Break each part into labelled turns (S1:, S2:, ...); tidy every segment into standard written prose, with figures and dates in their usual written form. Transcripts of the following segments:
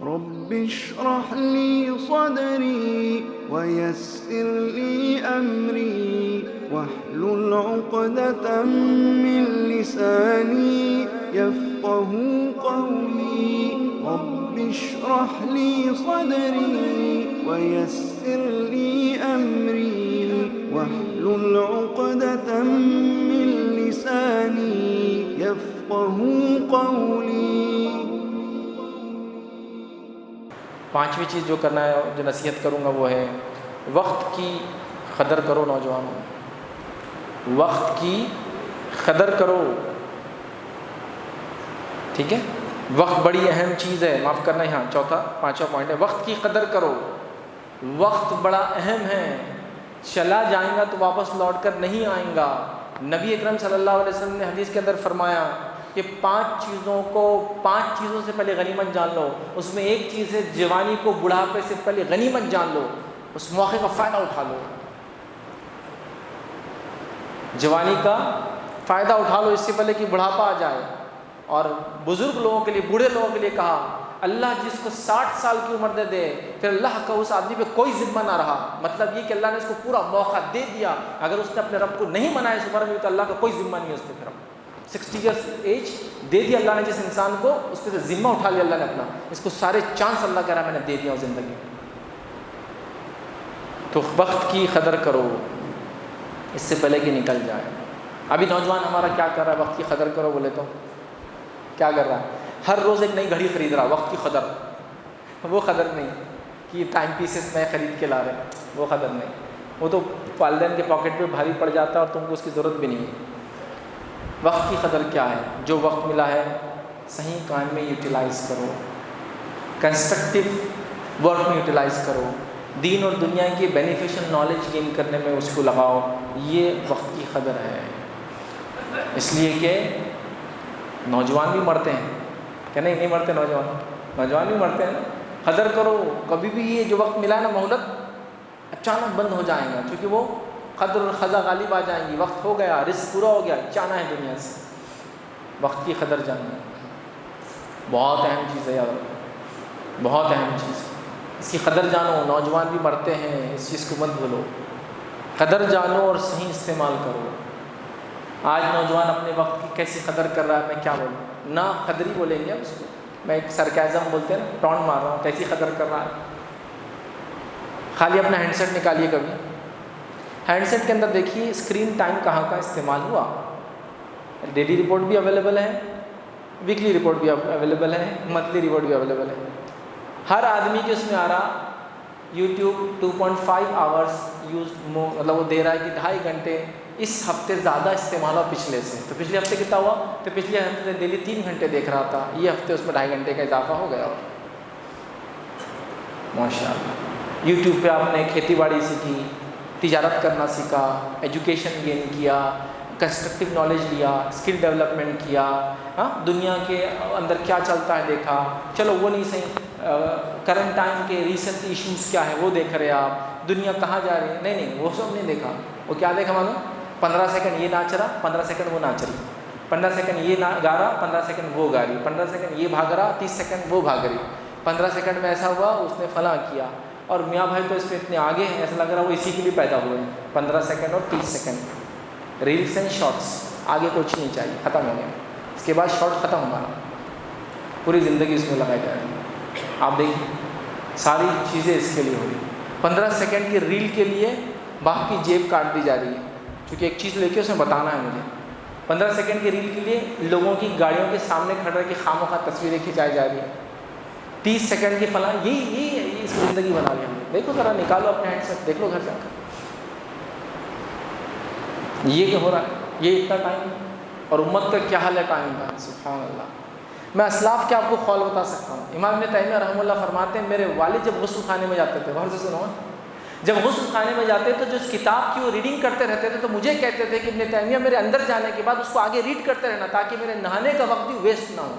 S1: رب اشرح لي صدري ويسر لي أمري واحلل عقدة من لساني يفقه قولي رب اشرح لي صدري ويسر لي أمري واحلل عقدة من لساني يفقه قولي.
S2: پانچویں چیز جو کرنا ہے، جو نصیحت کروں گا وہ ہے وقت کی قدر کرو. نوجوانوں، وقت کی قدر کرو. ٹھیک ہے، وقت بڑی اہم چیز ہے. معاف کرنا، یہاں پانچواں پوائنٹ ہے وقت کی قدر کرو. وقت بڑا اہم ہے، چلا جائیں گا تو واپس لوٹ کر نہیں آئیں گا. نبی اکرم صلی اللہ علیہ وسلم نے حدیث کے اندر فرمایا کہ پانچ چیزوں سے پہلے غنیمت جان لو. اس میں ایک چیز ہے جوانی کو بڑھاپے سے پہلے غنیمت جان لو، اس موقع کا فائدہ اٹھا لو. جوانی کا فائدہ اٹھا لو اس سے پہلے کہ بڑھاپا آ جائے. اور بزرگ لوگوں کے لیے، بوڑھے لوگوں کے لیے کہا اللہ جس کو 60 سال کی عمر دے پھر اللہ کا اس آدمی پہ کوئی ذمہ نہ رہا. مطلب یہ کہ اللہ نے اس کو پورا موقع دے دیا، اگر اس نے اپنے رب کو نہیں منایا اس عمر میں تو اللہ کا کوئی ذمہ نہیں ہے اس پہ. پھر 60 ایئرس ایج دے دیا اللہ نے جس انسان کو، اس پہ سے ذمہ اٹھا لیا اللہ نے اپنا. اس کو سارے چانس اللہ کہہ رہا ہے میں نے دے دیا زندگی. تو وقت کی قدر کرو اس سے پہلے کہ نکل جائے. ابھی نوجوان ہمارا کیا کر رہا ہے؟ وقت کی قدر کرو بولے تو کیا کر رہا ہے؟ ہر روز ایک نئی گھڑی خرید رہا. وقت کی قدر، وہ قدر نہیں کہ ٹائم پیسز نئے خرید کے لا رہے ہیں، وہ قدر نہیں. وہ تو والدین کے پاکٹ پہ بھاری پڑ جاتا ہے اور تم کو اس کی ضرورت بھی نہیں ہے. وقت کی قدر کیا ہے؟ جو وقت ملا ہے صحیح کام میں یوٹیلائز کرو، کنسٹرکٹیو ورک میں یوٹیلائز کرو، دین اور دنیا کی بینیفیشل نالج گین کرنے میں اس کو لگاؤ. یہ وقت کی قدر ہے. اس لیے کہ نوجوان بھی مرتے ہیں کہ نہیں مرتے؟ نوجوان بھی مرتے ہیں نا. قدر کرو. کبھی بھی یہ جو وقت ملا ہے نا مہلت، اچانک بند ہو جائیں گا کیونکہ وہ قدر اور خزا غالب آ جائیں گی. وقت ہو گیا، رزق پورا ہو گیا، جانا ہے دنیا سے. وقت کی قدر جاننا بہت اہم چیز ہے یار، بہت اہم چیز. اس کی قدر جانو. نوجوان بھی مرتے ہیں، اس چیز کو مت بھولو. قدر جانو اور صحیح استعمال کرو. آج نوجوان اپنے وقت کی کیسی قدر کر رہا ہے میں کیا بولوں؟ نہ قدری بولیں گے اس کو. میں ایک سرکیزم بولتے ہیں نا، ٹونٹ مار رہا ہوں. کیسی قدر کر رہا ہے؟ خالی اپنا ہینڈ سیٹ نکالیے. کبھی ہینڈ سیٹ کے اندر دیکھیے اسکرین ٹائم کہاں کا استعمال ہوا. ڈیلی رپورٹ بھی اویلیبل ہے، ویکلی رپورٹ بھی اویلیبل ہے، منتھلی رپورٹ بھی اویلیبل ہے. ہر آدمی کے اس میں آ رہا یوٹیوب 2.5 آورس یوز، مطلب وہ دے رہا ہے کہ 2.5 گھنٹے اس ہفتے زیادہ استعمال ہوا پچھلے سے. تو پچھلے ہفتے کتنا ہوا؟ تو پچھلے ہفتے ڈیلی 3 گھنٹے دیکھ رہا تھا، یہ ہفتے اس میں 2.5 گھنٹے کا اضافہ ہو گیا. ماشاء اللہ. یوٹیوب پہ آپ نے کھیتی باڑی سیکھی، تجارت کرنا سیکھا، ایجوکیشن گین کیا، کنسٹرکٹیو نالج لیا، اسکل ڈیولپمنٹ کیا. ہاں، دنیا کے اندر کیا چلتا ہے دیکھا. چلو وہ نہیں صحیح، کرنٹ ٹائم کے ریسنٹ ایشوز کیا ہے وہ دیکھ رہے آپ. دنیا کہاں جا رہی ہے؟ نہیں وہ سب نہیں دیکھا. وہ کیا دیکھا معلوم؟ 15 سیکنڈ یہ ناچ رہا، 15 سیکنڈ وہ ناچ رہی، 15 سیکنڈ یہ گا رہا، 15 سیکنڈ وہ گا رہی، 15 سیکنڈ یہ بھاگ رہا، 30 سیکنڈ وہ بھاگ رہی، 15 سیکنڈ میں ایسا ہوا اس نے فلاں کیا. اور میاں بھائی تو اس پہ اتنے آگے ہیں، ایسا لگ رہا ہے وہ اسی کے لیے پیدا ہوئے ہیں. 15 سیکنڈ اور 30 سیکنڈ ریلس اینڈ شارٹس، آگے کچھ نہیں چاہیے، ختم ہو گیا. اس کے بعد شارٹ ختم ہمارا، پوری زندگی اس میں لگائی جا رہی ہے. آپ دیکھیے ساری چیزیں اس کے لیے ہو رہی. 15 سیکنڈ کی ریل کے لیے باپ کی جیب کاٹ دی جا رہی ہے، کیونکہ ایک چیز لے کے اس میں بتانا ہے مجھے. 15 سیکنڈ کی ریل کے لیے لوگوں کی گاڑیوں کے سامنے کھڑے کے خاموخواہ تصویریں کھنچائی جا رہی ہیں. 30 سیکنڈ کی فلاں، یہ اس کی زندگی بنا لی ہم نے. دیکھو ذرا، نکالو اپنے ہینڈ سیٹ، دیکھ لو گھر جا کر یہ کیا ہو رہا ہے. یہ اتنا ٹائم، اور امت کا کیا حال ہے ٹائم کا. سبحان اللہ. میں اسلاف کے آپ کو قول بتا سکتا ہوں. امام ابن تیمیہ رحمہ اللہ فرماتے ہیں میرے والد جب غسل خانے میں جاتے تھے، غور سے سنو، جب غسل خانے میں جاتے تو جو اس کتاب کی وہ ریڈنگ کرتے رہتے تھے تو مجھے کہتے تھے کہ ابن تیمیہ میرے اندر جانے کے بعد اس کو آگے ریڈ کرتے رہنا تاکہ میرے نہانے کا وقت بھی ویسٹ نہ ہو.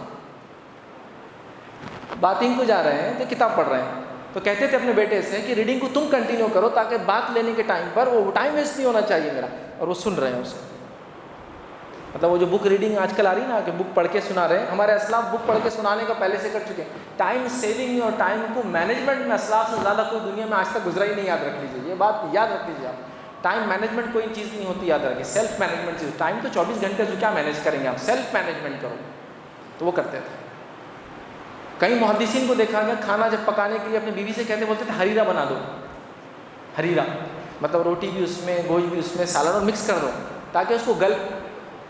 S2: باتنگ کو جا رہے ہیں تو کتاب پڑھ رہے ہیں، تو کہتے تھے اپنے بیٹے سے کہ ریڈنگ کو تم کنٹینیو کرو تاکہ بات لینے کے ٹائم پر وہ ٹائم ویسٹ نہیں ہونا چاہیے میرا. اور وہ سن رہے ہیں اسے. مطلب وہ جو بک ریڈنگ آج کل آ رہی ہے نا کہ بک پڑھ کے سنا رہے ہیں، ہمارے اسلاف بک پڑھ کے سنانے کا پہلے سے کر چکے ہیں. ٹائم سیونگ اور ٹائم کو مینجمنٹ میں اسلاف سے زیادہ کوئی دنیا میں آج تک گزرا ہی نہیں. یاد رکھ لیجیے، یہ بات یاد رکھ لیجیے آپ. ٹائم مینجمنٹ کوئی چیز نہیں ہوتی، یاد رکھیے. سیلف مینجمنٹ چیز. ٹائم تو 24 گھنٹے سے کیا مینیج کریں گے آپ؟ سیلف مینجمنٹ کرو. تو وہ کرتے تھے. کئی محدثین کو دیکھا گیا کھانا جب پکانے کے لیے اپنی بیوی سے کہتے بولتے تھے حریرہ بنا دو. حریرہ مطلب روٹی بھی اس میں، گوشت بھی اس میں، سالن اور مکس کر دو تاکہ اس کو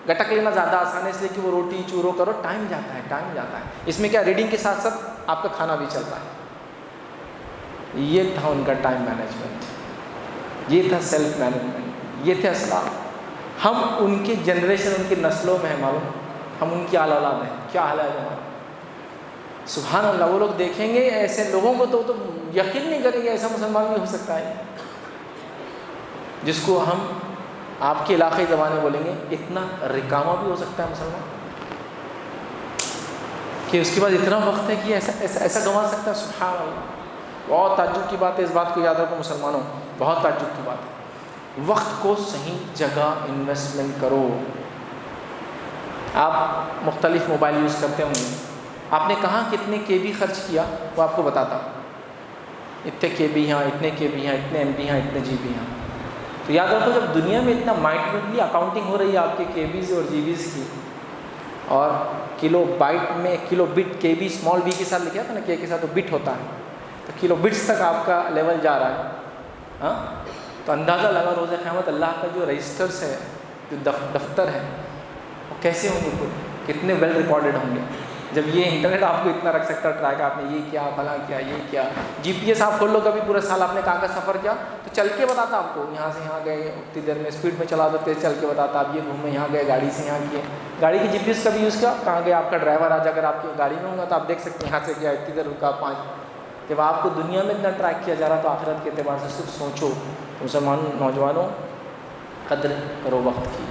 S2: گٹک لینا زیادہ آسان ہے، اس لیے کہ وہ روٹی چورو کرو. ٹائم جاتا ہے، ٹائم جاتا ہے. اس میں کیا ریڈنگ کے ساتھ ساتھ آپ کا کھانا بھی چلتا ہے. یہ تھا ان کا ٹائم مینجمنٹ، یہ تھا سیلف مینجمنٹ، یہ تھے اسلاف. ہم ان کی جنریشن، ان کی نسلوں میں ہیں معلوم، ہم ان کی اولاد ہیں. کیا حال ہے ہمارا؟ سبحان اللہ. وہ لوگ دیکھیں گے ایسے لوگوں کو تو یقین نہیں کریں گے ایسا مسلمان بھی ہو سکتا ہے، جس کو ہم آپ کے علاقائی زبانیں بولیں گے اتنا رکامہ بھی ہو سکتا ہے مسلمان، کہ اس کے بعد اتنا وقت ہے کہ ایسا گنوا سکتا ہے. سبحان اللہ. بہت تعجب کی بات ہے. اس بات کو یاد رکھو مسلمانوں، بہت تعجب کی بات ہے. وقت کو صحیح جگہ انویسٹمنٹ کرو. آپ مختلف موبائل یوز کرتے ہوں گے، آپ نے کہاں کتنے کے بی خرچ کیا وہ آپ کو بتاتا. اتنے کے بی یہاں، اتنے کے بی یہاں، اتنے ایم بی یہاں، اتنے جی بی یہاں. تو یاد رکھو جب دنیا میں اتنا مائنوٹلی اکاؤنٹنگ ہو رہی ہے آپ کے کے بیز اور جی بیز کی، اور کلو بائٹ میں کلو بٹ، کے بی اسمال بی کے ساتھ لکھا تھا نا، کے ساتھ تو بٹ ہوتا ہے، تو کلو بٹس تک آپ کا لیول جا رہا ہے. ہاں تو اندازہ لگا روز قیامت اللہ کا جو رجسٹرس ہے، جو دفتر ہے، وہ کیسے ہوں گے، کتنے ویل ریکارڈڈ ہوں گے. جب یہ انٹرنیٹ آپ کو اتنا رکھ سکتا ہے ٹریک، آپ نے یہ کیا، فلاں کیا، یہ کیا. جی پی ایس آپ کھول لو کبھی، پورے سال آپ نے کہاں کا سفر کیا تو چل کے بتاتا آپ کو. یہاں سے یہاں گئے اتنی دیر میں، اسپیڈ میں چلا دو تیز چل کے بتاتا. آپ یہ گھومے، یہاں گئے، گاڑی سے یہاں کیے. گاڑی کی جی پی ایس کا بھی یوز کیا، کہاں گئے آپ کا ڈرائیور آج اگر آپ کی گاڑی میں ہوگا تو آپ دیکھ سکتے ہیں یہاں سے گیا، اتنی دیر رکا، 5. جب آپ کو دنیا میں اتنا ٹریک کیا جا رہا تو آخرت کے اعتبار سے صرف سوچو. مسلمان نوجوانوں قدر کرو وقت کی.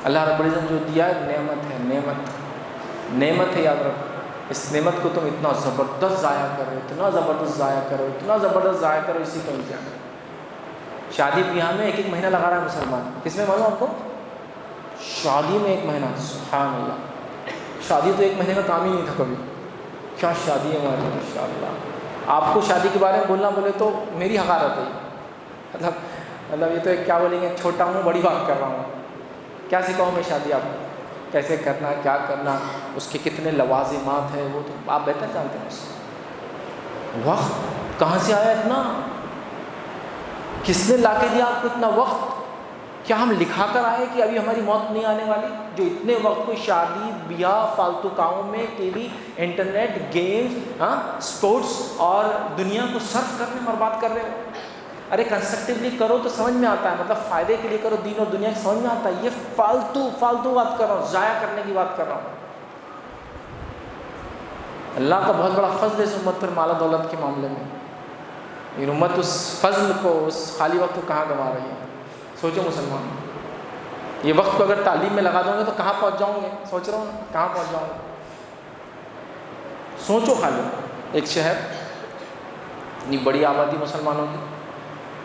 S2: اللہ رب العزت جو دیا ہے نعمت ہے، نعمت ہے. یاد رکھو اس نعمت کو تم اتنا زبردست ضائع کرو، اتنا زبردست ضائع کرو، اتنا زبردست ضائع کرو، اسی کا انتظام. شادی بیاہ میں 1 مہینہ لگا رہا ہے مسلمان. کس میں معلوم آپ کو؟ شادی میں 1 مہینہ. سبحان اللہ. شادی تو 1 مہینے کا کام ہی نہیں تھا کبھی. کیا شادی ہے ہماری ماشاء اللہ. آپ کو شادی کے بارے میں بولنا بولے تو میری حقارت ہے. مطلب یہ تو کیا بولیں گے، چھوٹا ہوں، بڑی بات کر رہا ہوں. کیا سکھاؤں میں شادی آپ کو، کیسے کرنا، کیا کرنا، اس کے کتنے لوازمات ہیں، وہ تو آپ بہتر جانتے ہیں. وقت کہاں سے آیا اتنا؟ کس نے لا کے دیا آپ کو اتنا وقت؟ کیا ہم لکھا کر آئے کہ ابھی ہماری موت نہیں آنے والی؟ جو اتنے وقت کو شادی بیاہ، فالتو کاموں میں، T V, internet, games, sports اور دنیا کو صرف کرنے میں برباد کر رہے ہو. ارے کنسٹرکٹیولی کرو تو سمجھ میں آتا ہے، مطلب فائدے کے لیے کرو، دین اور دنیا کی سمجھ میں آتا ہے. یہ فالتو بات کر رہا ہوں، ضائع کرنے کی بات کر رہا ہوں. اللہ کا بہت بڑا فضل ہے اس امت پر مال و دولت کے معاملے میں. یہ امت اس فضل کو، اس خالی وقت کو کہاں گنوا رہی ہے؟ سوچو مسلمان، یہ وقت کو اگر تعلیم میں لگا دوں گے تو کہاں پہنچ جاؤں گے؟ سوچ رہا ہوں کہاں پہنچ جاؤں گے. سوچو خالی ایک شہر، اتنی بڑی آبادی مسلمانوں کی،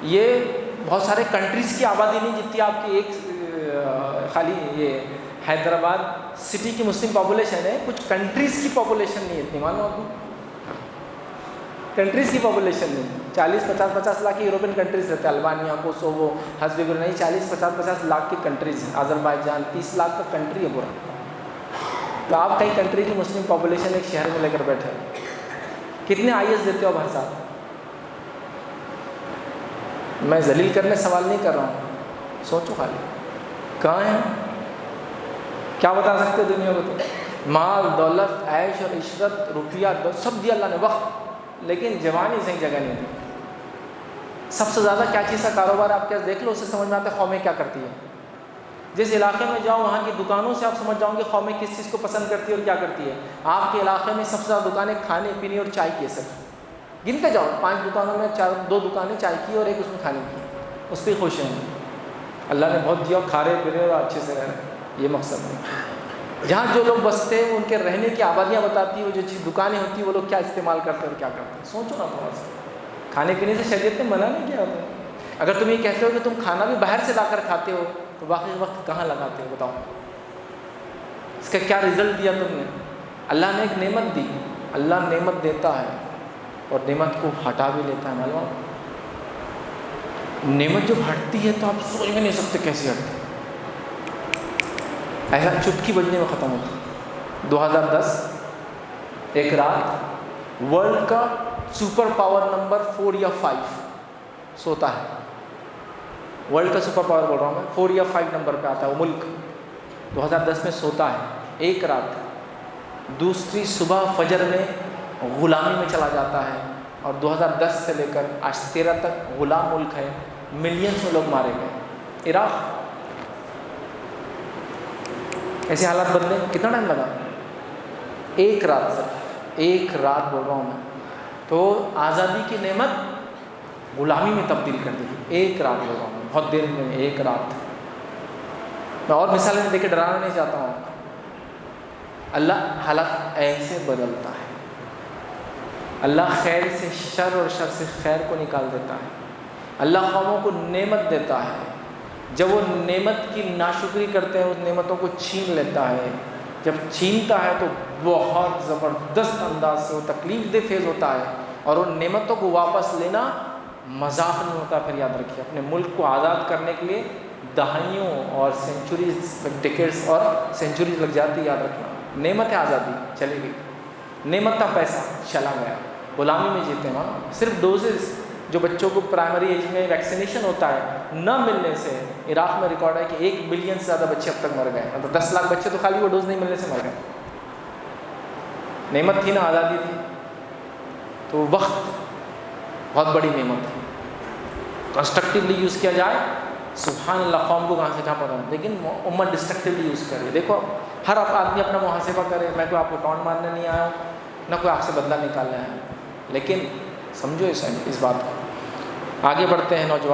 S2: یہ بہت سارے کنٹریز کی آبادی نہیں جتنی آپ کی ایک خالی یہ حیدرآباد سٹی کی مسلم پاپولیشن ہے. کچھ کنٹریز کی پاپولیشن نہیں ہے اتنی، معلوم آپ کو؟ کنٹریز کی پاپولیشن نہیں. 40-50 لاکھ کی یوروپین کنٹریز رہتے ہیں، البانیہ، کوسوو، حسب نہیں، 40-50 لاکھ کی کنٹریز ہیں. آذربائیجان 30 لاکھ کا کنٹری ہے پورا. تو آپ کئی کنٹری کی مسلم پاپولیشن ایک شہر میں لے کر بیٹھے. کتنے آئی ایس دیتے ہو ہر سال؟ میں ذلیل کرنے سوال نہیں کر رہا ہوں، سوچو خالی کہاں ہیں؟ کیا بتا سکتے دنیا کو؟ تو مال، دولت، عیش اور عشرت، روپیہ سب دیا اللہ نے، وقت، لیکن جوانی صحیح جگہ نہیں دی. سب سے زیادہ کیا چیز کا کاروبار آپ کے دیکھ لو، اس سے سمجھ میں آتا ہے قومیں کیا کرتی ہے. جس علاقے میں جاؤ وہاں کی دکانوں سے آپ سمجھ جاؤں گے قومیں کس چیز کو پسند کرتی ہے اور کیا کرتی ہے. آپ کے علاقے میں سب سے زیادہ دکانیں کھانے پینے اور چائے کی ہے. صرف گن کے جاؤ، 5 دکانوں میں 2 دکانیں چائے کی اور ایک اس میں کھانے کی، اس پہ خوش ہیں. اللہ نے بہت دیا، کھا رہے پی رہے اور اچھے سے رہ رہے، یہ مقصد ہے. جہاں جو لوگ بستے ہیں ان کے رہنے کی آبادیاں بتاتی ہیں، وہ جو چیز دکانیں ہوتی ہیں وہ لوگ کیا استعمال کرتے ہیں اور کیا کرتے ہیں. سوچو نا تھوڑا سا. کھانے پینے سے شریعت نے منع نہیں کیا ہوتا. اگر تم یہ کہتے ہو کہ تم کھانا بھی باہر سے لا کر کھاتے ہو تو باقی وقت کہاں لگاتے ہو بتاؤ؟ اس کا کیا رزلٹ دیا تم نے؟ اللہ نے ایک نعمت دی، اللہ نعمت دیتا ہے اور نعمت کو ہٹا بھی لیتا ہے، معلوم؟ نعمت جب ہٹتی ہے تو آپ سوچ بھی نہیں سکتے کیسے ہٹتی، ایسا چٹکی بجنے میں ختم ہوتا ہے۔ 2010 ایک رات ورلڈ کا سپر پاور نمبر 4 یا 5 سوتا ہے، ورلڈ کا سپر پاور بول رہا ہوں میں، 4 یا 5 نمبر پہ آتا ہے وہ ملک، 2010 میں سوتا ہے ایک رات، دوسری صبح فجر میں غلامی میں چلا جاتا ہے، اور 2010 سے لے کر آج 13 تک غلام ملک ہے، ملینز میں لوگ مارے گئے۔ عراق ایسے حالات بدلے کتنا ٹائم لگا؟ ایک رات، صرف ایک رات بول رہا ہوں میں، تو آزادی کی نعمت غلامی میں تبدیل کر دی، ایک رات بول رہا ہوں میں، بہت دیر میں، ایک رات۔ میں اور مثالیں دے کے ڈرانا نہیں چاہتا ہوں، اللہ حالات ایسے بدلتا ہے، اللہ خیر سے شر اور شر سے خیر کو نکال دیتا ہے، اللہ قوموں کو نعمت دیتا ہے، جب وہ نعمت کی ناشکری کرتے ہیں اس نعمتوں کو چھین لیتا ہے، جب چھینتا ہے تو بہت زبردست انداز سے وہ تکلیف دہ فیض ہوتا ہے، اور ان نعمتوں کو واپس لینا مذاق نہیں ہوتا۔ پھر یاد رکھیے اپنے ملک کو آزاد کرنے کے لیے دہائیوں اور سینچوریز، ڈیکیڈز اور سینچوریز لگ جاتی، یاد رکھنا۔ نعمت ہے آزادی، چلی گئی، نعمت کا پیسہ چلا گیا، غلامی میں جیتے ہیں۔ صرف ڈوزز جو بچوں کو پرائمری ایج میں ویکسینیشن ہوتا ہے نہ ملنے سے، عراق میں ریکارڈ ہے کہ 1 بلین سے زیادہ بچے اب تک مر گئے، مطلب 10 لاکھ بچے تو خالی وہ ڈوز نہیں ملنے سے مر گئے۔ نعمت تھی نا، آزادی تھی، تو وقت بہت بڑی نعمت ہے، کنسٹرکٹیولی یوز کیا جائے سبحان اللہ، قوم کو کہاں سے کہاں پتا نہیں، لیکن امت ڈسٹرکٹیولی یوز کر رہی ہے۔ دیکھو ہر آدمی اپنا محاسبہ کرے، میں کوئی آپ کو ٹانٹ مارنے نہیں آیا ہوں، نہ کوئی آپ سے بدلہ نکالنا ہے، لیکن سمجھو اس بات کو۔ آگے بڑھتے ہیں نوجوان